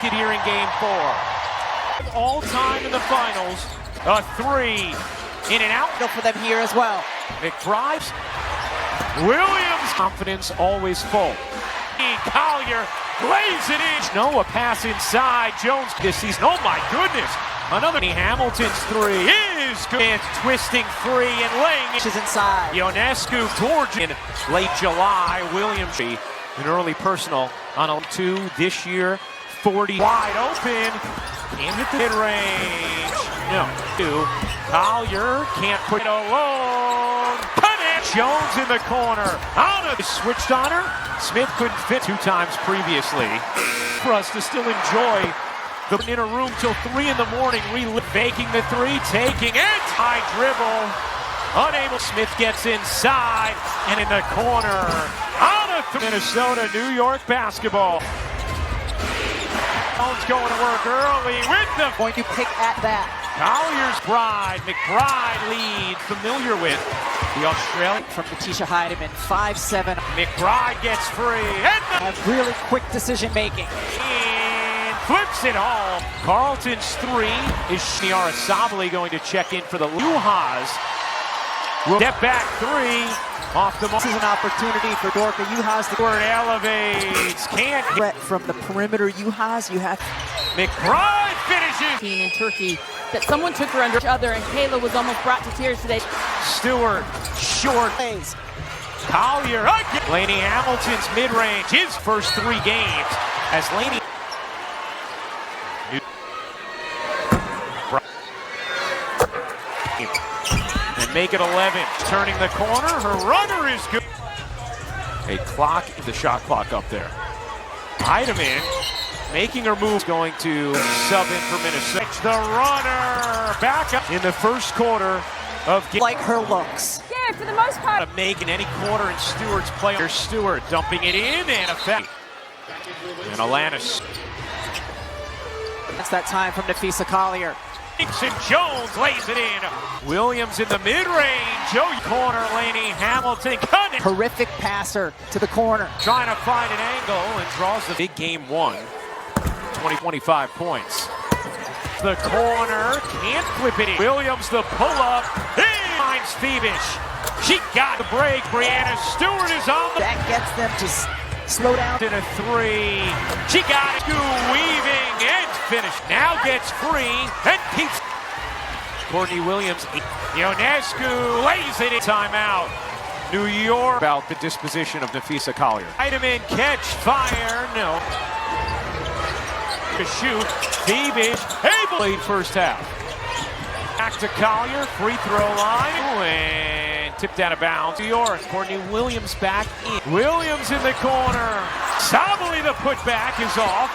Here in game 4. All time in the finals. A 3. In and out. For them here as well. McBride's. Williams. Confidence always full. Collier lays it in. No, a pass inside. Jones this season. Oh my goodness. Another. Hamilton's 3 is good. It's twisting free and laying it. Is inside. Ionescu towards in late July. Williams. An early personal on a 2 this year. 40 wide open. Can't hit the mid-range. No. 2. Collier can't put it alone. Cut it. Jones in the corner. Out of switched on her. Smith couldn't fit 2 times previously. For us to still enjoy the in a room till 3 in the morning. Faking the 3, taking it. High dribble. Unable. Smith gets inside and in the corner. Out of Minnesota, New York basketball. Jones going to work early with the going to pick at that. Collier's McBride lead, familiar with the Australian from Natisha Heidemann, 5'7". McBride gets free and have really quick decision making. And flips it home. Carlton's 3 is Shiara Sabali going to check in for the Luhas. Step back 3. Off the mark. This is an opportunity for Dorka Juhas. The word elevates. Can't threat from the perimeter. Juhas, you have McBride finishes. In Turkey, that someone took her under each other, and Kayla was almost brought to tears today. Stewart, short. plays. Collier, Laney Hamilton's mid-range, his first 3 games as Laney. And make it 11. Turning the corner, her runner is good. A clock, the shot clock up there. Heidemann making her move, going to sub in for Minnesota. The runner back up in the first quarter of game. Like her looks. Yeah, for the most part. Making any quarter in Stewart's play. Here's Stewart dumping it in and effect. And Alanis. That's that time from Napheesa Collier. And Jones lays it in. Williams in the mid-range. Joe corner, Laney Hamilton. Cut it. Horrific passer to the corner. Trying to find an angle and draws the big game 1. 25 points. The corner, can't flip it in. Williams the pull-up. He finds Phoebish. She got the break. Brianna Stewart is on the... That gets them to slow down. In a 3. She got it. Weaving and finished. Now gets free and keeps. Courtney Williams. Ionescu lays it in. Timeout. New York. About the disposition of Napheesa Collier. Heidemann catch, fire, no. To shoot. Phoebish. Played first half. Back to Collier. Free throw line. And tipped out of bounds. New York. Courtney Williams back in. Williams in the corner. Sabali the putback is off.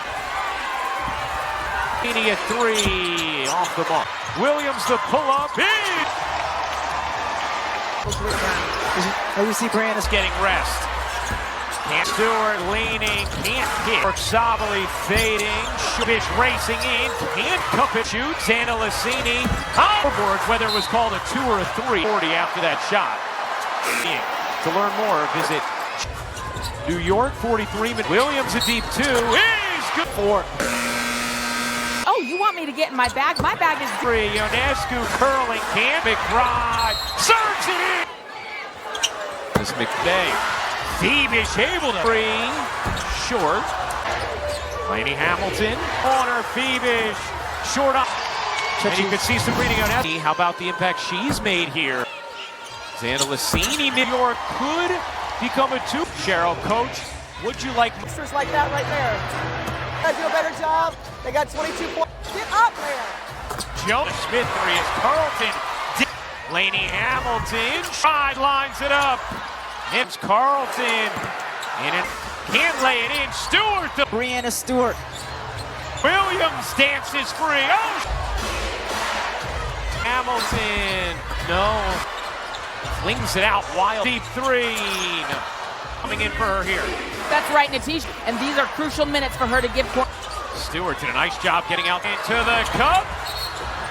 A 3 off the mark. Williams the pull-up. Big. We see Brianna's getting rest. Can't Stewart leaning, can't hit. Sabali fading. Shubish racing in, can't cup it. Shoots. Anna Lassini. Overboard, whether it was called a 2 or a 3. 40 after that shot. To learn more, visit New York 43. Williams a deep 2 is good for. Oh, you want me to get in my bag? My bag is 3. Ionescu curling, can't. McBride serves it in. This McVay. Phoebish able to 3. Short. Laney Hamilton. Corner. Phoebish. Short up. And you can see Sabrina Ionescu. How about the impact she's made here? Xana Lassini, New York could become a 2. Cheryl, coach, would you like monsters like that right there? Gotta do a better job. They got 22 points. Get up there. Jonas Smith 3 is Carlton. Laney Hamilton sidelines it up. It's Carlton. And it can't lay it in. Stewart. Brianna Stewart. Williams dances free. Oh! Hamilton. No. Flings it out wild. Deep 3. No. Coming in for her here. That's right, Natisha. And these are crucial minutes for her to give. Stewart did a nice job getting out into the cup.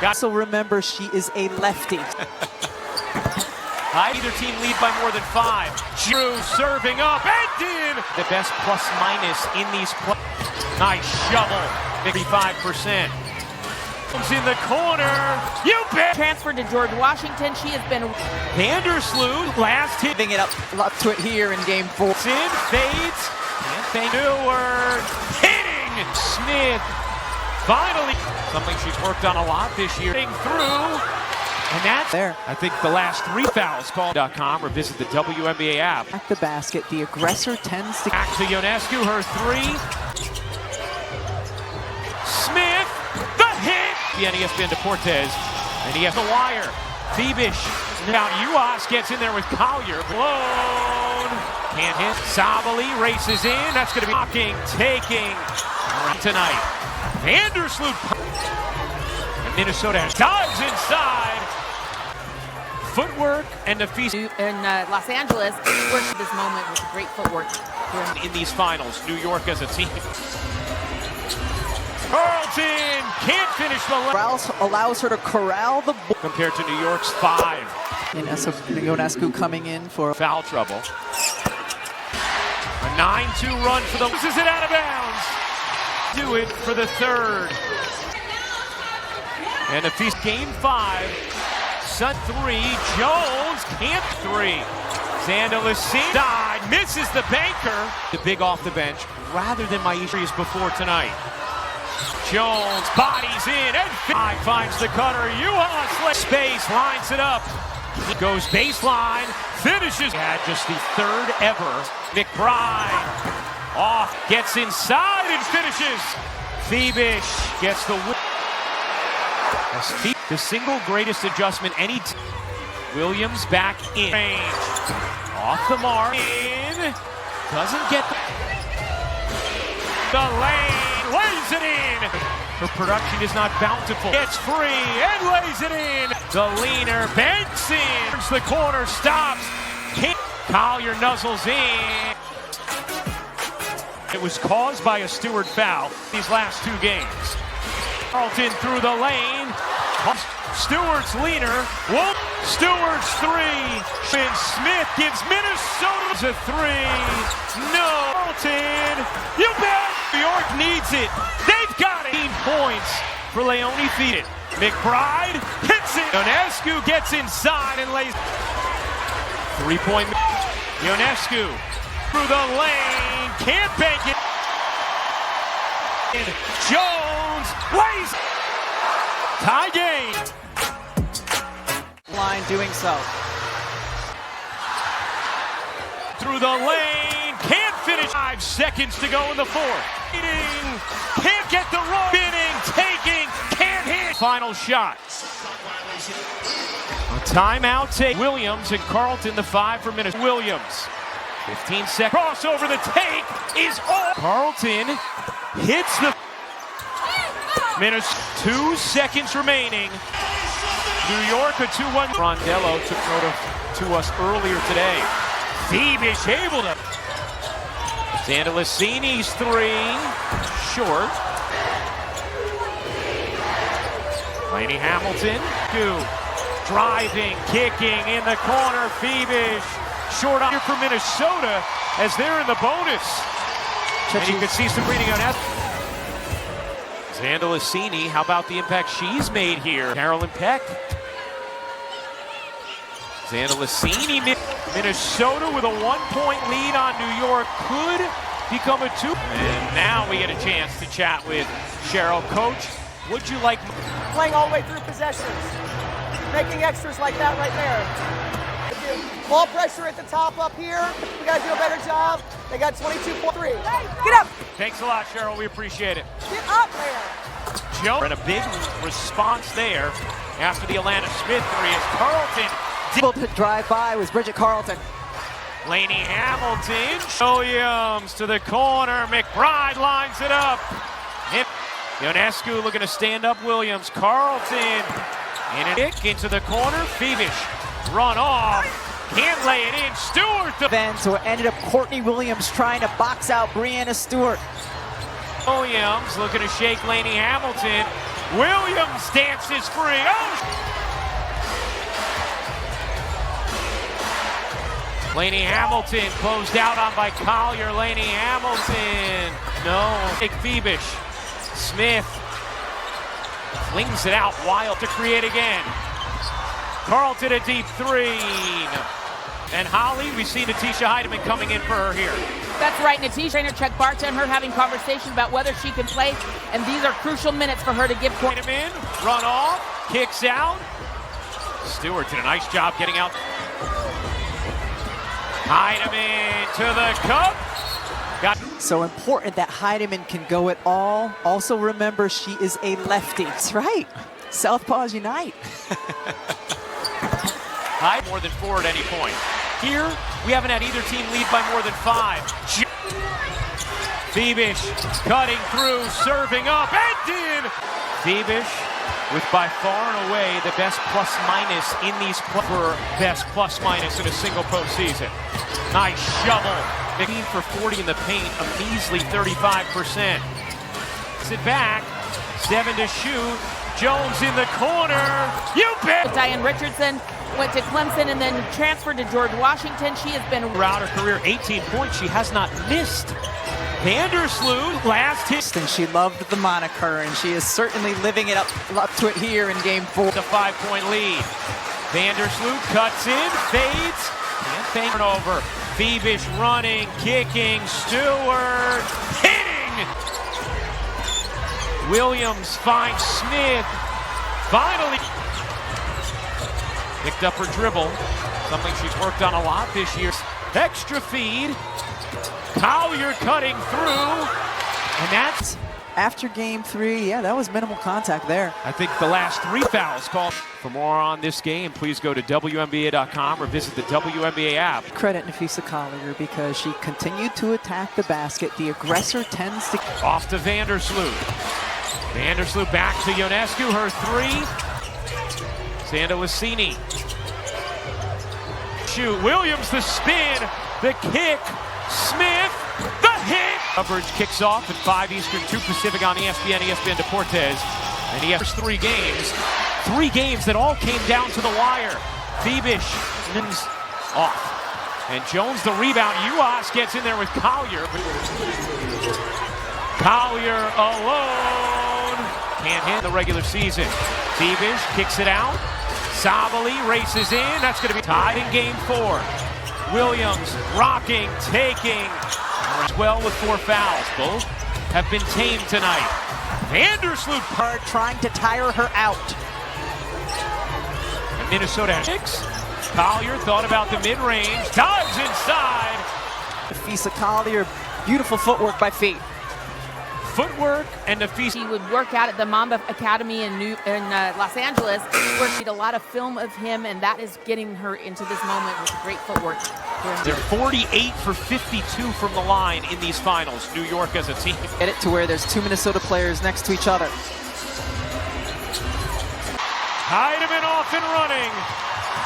Also remember, she is a lefty. Either team lead by more than 5. Drew serving up and in. The best plus minus in these. Nice shovel. 55%. In the corner, you bet. Transferred to George Washington. She has been Vandersloot, last hit. Giving it up to it here in game 4. Sin fades. Can't thank Stewart. Hitting Smith. Finally, something she's worked on a lot this year. Through. And that's there. I think the last 3 fouls called.com or visit the WNBA app. At the basket, the aggressor tends to Back to Ionescu, her 3. Smith, the hit. The ESPN Deportes, and he has the wire. Phoebish. Now Uas gets in there with Collier. Blown. Can't hit. Sabali races in. That's going to be blocking, taking tonight. Vandersloot. And Minnesota dives inside. Footwork and the feast. in Los Angeles. Worked this moment with great footwork. In these finals, New York as a team. Carlton can't finish the allows her to corral the ball. compared to New York's 5. And Ionescu coming in for Foul trouble. A 9-2 run for the loses it out of bounds. Do it for the 3rd. And the feast game 5. Sun 3. Jones can't 3. Xandalicini died, misses the banker. The big off the bench rather than my issues before tonight. Jones bodies in and finds the cutter. Uas space, lines it up. He goes baseline, finishes. Had just the 3rd ever. McBride off, gets inside and finishes. Phoebish gets the win. The single greatest adjustment any team. Williams back in range. Off the mark. In. Doesn't get the lane. Lays it in. Her production is not bountiful. Gets free and lays it in. The leaner banks in. Turns the corner, stops. Collier nuzzles in. It was caused by a Stewart foul these last 2 games. Carlton through the lane. Stewart's leaner. Whoop. Stewart's 3. And Smith gives Minnesota a 3. No. Carlton. You bet. New York needs it. They've got 18 points for Leone Feet. McBride hits it. Ionescu gets inside and lays. 3-point. Ionescu through the lane. Can't bank it. And Jones lays. Tie game. line doing so. Through the lane, can't finish. 5 seconds to go in the 4th. Can't get the roll. Spinning, taking, can't hit. Final shot. A timeout take. Williams and Carlton, the 5 for Minnesota. Williams, 15 seconds. Crossover, the take is off. Carlton hits the Minnesota. 2 seconds remaining. New York a 2-1. Rondello took note to us earlier today. Phoebish able to. Xandalicini's 3, short. Laney Hamilton, 2. Driving, kicking in the corner. Phoebish short on here for Minnesota as they're in the bonus. And you can see some reading on that. Xandalicini, how about the impact she's made here? Carolyn Peck. Xandalicini, Minnesota with a 1-point lead on New York could become a 2. And now we get a chance to chat with Cheryl. Coach, would you like Playing all the way through possessions. Making extras like that right there. Ball pressure at the top up here. We got to do a better job. They got 22.3. Get up! Thanks a lot, Cheryl. We appreciate it. Get up there! Joe, and a big response there after the Atlanta Smith 3 as Carlton. Able to drive by was Bridget Carlton. Laney Hamilton. Williams to the corner. McBride lines it up. Ionescu looking to stand up Williams. Carlton. And a kick into the corner. Phoebish run off. Can't lay it in. Stewart. Then so it ended up Courtney Williams trying to box out Breanna Stewart. Williams looking to shake Laney Hamilton. Williams dances free. Oh! Laney Hamilton closed out on by Collier. Laney Hamilton. No. Phoebish. Smith flings it out wild to create again. Carlton a deep three. And Holly, we see Natisha Heidemann coming in for her here. That's right, Natisha trainer Chuck Barta and her having conversation about whether she can play, and these are crucial minutes for her to give. Heidemann, run off, kicks out. Stewart did a nice job getting out. Heidemann to the cup. So important that Heidemann can go at all. Also remember, she is a lefty. That's right. Southpaws unite. More than 4 at any point. Here, we haven't had either team lead by more than 5. Thiebish cutting through, serving up, and in! Thiebish with by far and away the best plus-minus in these for best plus-minus in a single postseason. Nice shovel. 15 for 40 in the paint, a measly 35%. Sit back, 7 to shoot. Jones in the corner. You bet! Diane Richardson went to Clemson and then transferred to George Washington. She has been throughout her career, 18 points. She has not missed. Vandersloot last hit. And she loved the moniker, and she is certainly living it up to it here in game 4. The 5-point lead. Vandersloot cuts in, fades, and bank over. Thiebish running, kicking, Stewart hitting. Williams finds Smith. Finally picked up her dribble, something she's worked on a lot this year. Extra feed. Collier cutting through, and that's after game 3. Yeah, that was minimal contact there. I think the last 3 fouls called. For more on this game, please go to wnba.com or visit the WNBA app. Credit Nafisa Collier because she continued to attack the basket. The aggressor tends to off to Vandersloot. Vandersloot back to Ionescu, her 3. Sandalissini. Shoot, Williams the spin, the kick, Smith, the hit! Coverage kicks off at 5 Eastern, 2 Pacific on ESPN Deportes. And he has 3 games. 3 games that all came down to the wire. Thiebish off. And Jones the rebound. Uhas gets in there with Collier. Collier alone. Can't hit the regular season. Thiebish kicks it out. Sabali races in. That's going to be tied in game 4. Williams rocking, taking. Well with 4 fouls. Both have been tamed tonight. Vandersloot trying to tire her out. And Minnesota 6. Collier thought about the mid-range. Dives inside. Nafisa Collier, beautiful footwork by feet. Footwork and Nafisa. He would work out at the Mamba Academy in Los Angeles, where she did a lot of film of him, and that is getting her into this moment with great footwork. They're 48 for 52 from the line in these finals. New York as a team. Get it to where there's 2 Minnesota players next to each other. Heidemann off and running.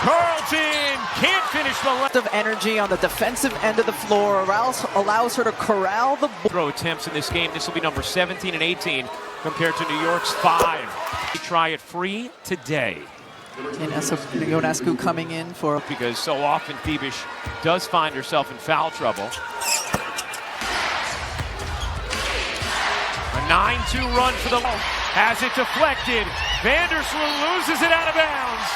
Carlton can't finish the left. Of energy on the defensive end of the floor allows her to corral the throw attempts in this game. This will be number 17 and 18 compared to New York's 5. We try it free today. And Ionescu coming in for because so often Thiebish does find herself in foul trouble. A 9-2 run for the has it deflected. Vandersloot loses it out of bounds.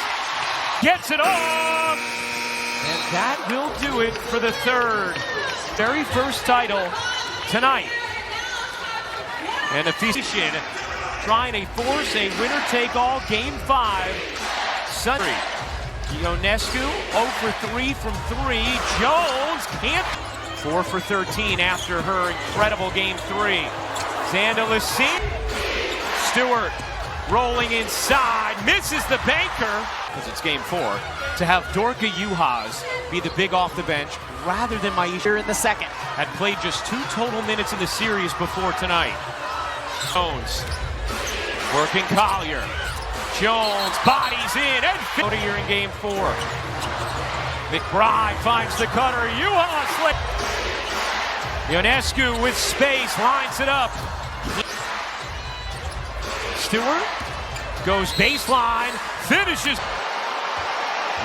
Gets it off. And that will do it for the 3rd. Very first title tonight. And the position trying to force a winner-take-all game 5. Sunday. Ionescu 0 for 3 from 3. Jones can't. 4 for 13 after her incredible game 3. Sandalissini. Stewart rolling inside, misses the banker. Because it's game 4. To have Dorka Uhas be the big off the bench rather than Maisha in the 2nd. Had played just 2 total minutes in the series before tonight. Jones working Collier. Jones bodies in and here in game 4. McBride finds the cutter. Uhas Ionescu with space, lines it up. Stewart goes baseline, finishes.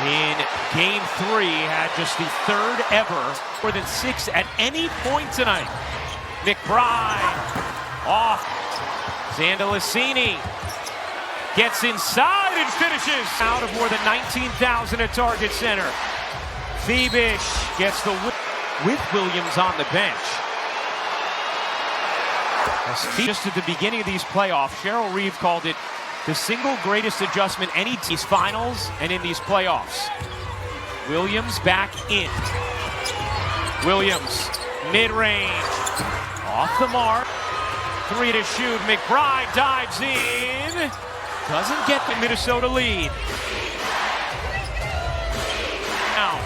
In game 3, had just the 3rd ever, more than 6 at any point tonight. McBride off. Zandalicini gets inside and finishes out of more than 19,000 at Target Center. Thiebish gets the with Williams on the bench. Just at the beginning of these playoffs, Cheryl Reeve called it the single greatest adjustment any team's finals and in these playoffs. Williams back in. Williams, mid-range, off the mark. 3 to shoot. McBride dives in. Doesn't get the Minnesota lead. Now,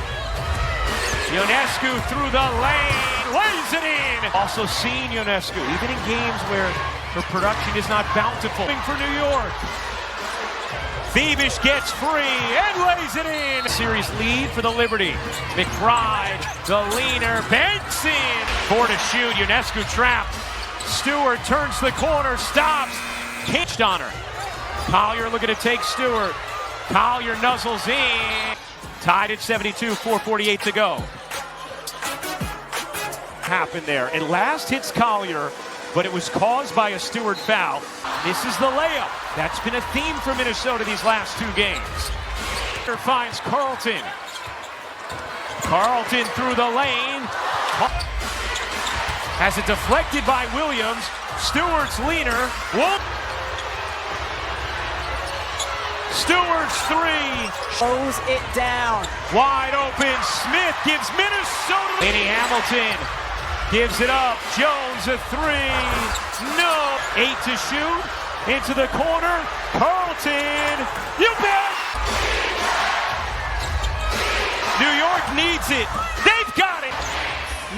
Ionescu through the lane, lays it in. Also seen Ionescu, even in games where her production is not bountiful. For New York. Thiebish gets free and lays it in. Series lead for the Liberty. McBride, the leaner, banks in. 4 to shoot. Ionescu trapped. Stewart turns the corner, stops. Pitched on her. Collier looking to take Stewart. Collier nuzzles in. Tied at 72, 4:48 to go. Happened there. It last hits Collier, but it was caused by a Stewart foul. This is the layup. That's been a theme for Minnesota these last 2 games. Finds Carlton. Carlton through the lane. Has it deflected by Williams. Stewart's leaner. Stewart's 3. Slows it down. Wide open. Smith gives Minnesota. Laney Hamilton gives it up. Jones a 3. No. 8 to shoot. Into the corner. Carlton. You bet. New York needs it. They've got it.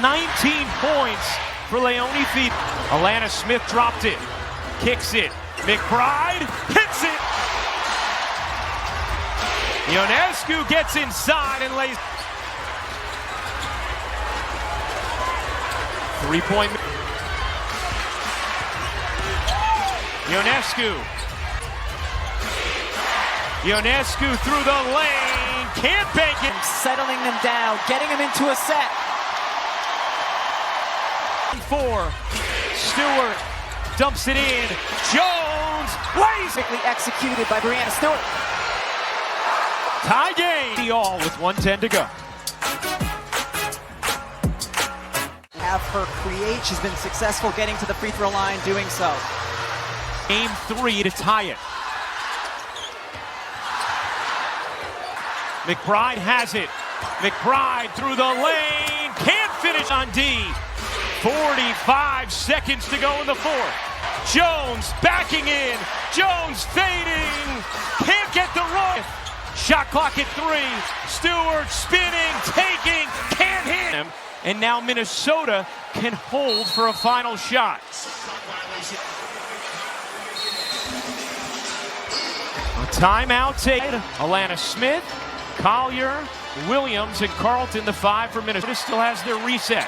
19 points for Leone Feet. Alana Smith dropped it. Kicks it. McBride hits it. Ionescu gets inside and lays. 3-point. Ionescu. Ionescu through the lane. Can't bank it. Settling them down, getting them into a set. 4. Stewart dumps it in. Jones lays it. Quickly executed by Brianna Stewart. Tie game. All with 1:10 to go. Have her create. She's been successful getting to the free throw line doing so. Game 3 to tie it. McBride has it. McBride through the lane. Can't finish on D. 45 seconds to go in the 4th. Jones backing in. Jones fading. Can't get the run. Shot clock at 3. Stewart spinning, taking, can't hit him. And now Minnesota can hold for a final shot. A timeout taken. Alana Smith, Collier, Williams, and Carlton, the 5 for Minnesota, still has their reset.